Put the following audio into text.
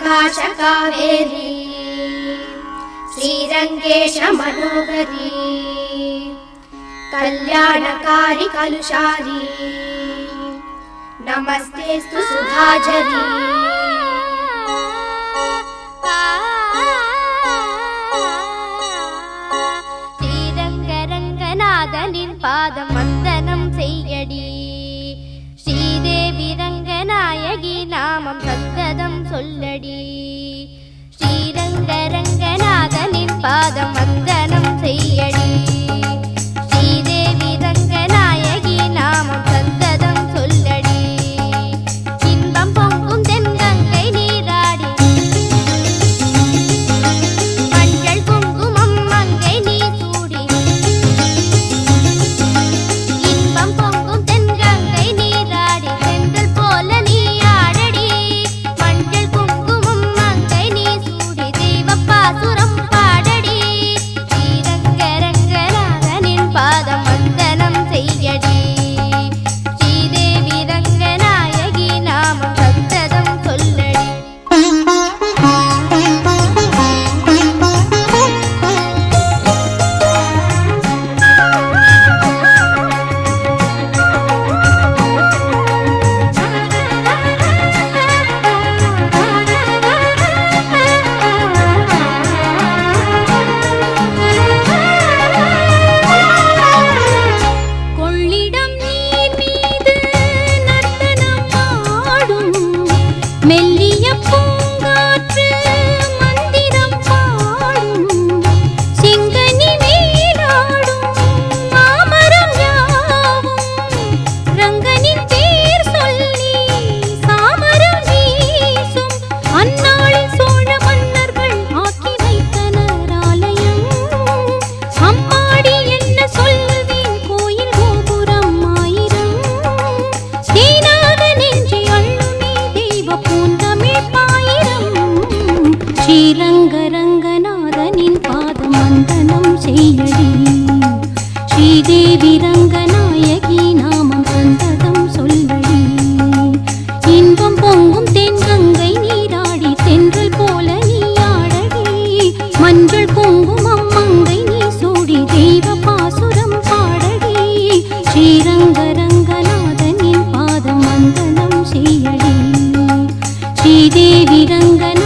प्रकाश कावेरी श्रीरंगेश मनोहरी कल्याणकारी कलुषारी नमस्तेस्तु सुधाझरी श्रीरंगरंगनाथनिन पादम वंदनम सेय्यडी श्रीदेवी रंगनायकी नामम सन्तदम सोल्लडी श्रीरंगरंगनाथनिन पादम वंदनम सेय्यडी श्रीदेवी रंगनायकी नामम सन्तदम सोल्लडी इன்பம் பொங்கும் தென்கங்கை நீராடி மஞ்சள் குங்குமம் மங்கை நீ சூடி இன்பம் பொங்கும் தென்கங்கை நீராடி செந்தல் போல நீ ஆடடி மஞ்சள் குங்குமம் மங்கை நீ சூடி தெய்வப்பாசுரம் பாடடி ஸ்ரீரங்கரங்கநாதனின் பாதம் வந்தனம் செய்யடி ஸ்ரீதேவி ரங்கநாயகி நாமம் சத்ததம் சொல்லடி கொள்ளிடம் நீர் மீது நர்த்தனம் ஆடும் மெல்லிய பூங்காற்று மந்திரம் பாடும் சிங்கனி மேலாடும் மாமரம் யாவும் ரங்கனின் பேர் சொல்லி சாமரம் வீசும் அந்நாளில் சோழ மன்னர்கள் ஆக்கி வைத்தனர் ஆலயம் அம்மாடி என்ன சொல்வேன் கோயில் கோபுரம் ஆயிரம் தேனாக நெஞ்சை அள்ளுமே தெய்வ பூந்தமிழ் பாயிரம் ஸ்ரீரங்கரங்கநாதனின் பாதம் வந்தனம் செய்யடி ஸ்ரீதேவி ரங்கநாயகி நாமம் சந்ததம் சொல்லடி இன்பம் பொங்கும் தென்கங்கை நீராடி தென்றல் போல நீ ஆடடி மஞ்சள் குங்குமம் மங்கை நீ சூடி தெய்வ பாசுரம் பாடடி ஸ்ரீரங்கரங்கநாதனின் பாதம் வந்தனம் செய்யடி ஸ்ரீதேவி ரங்கநாயகி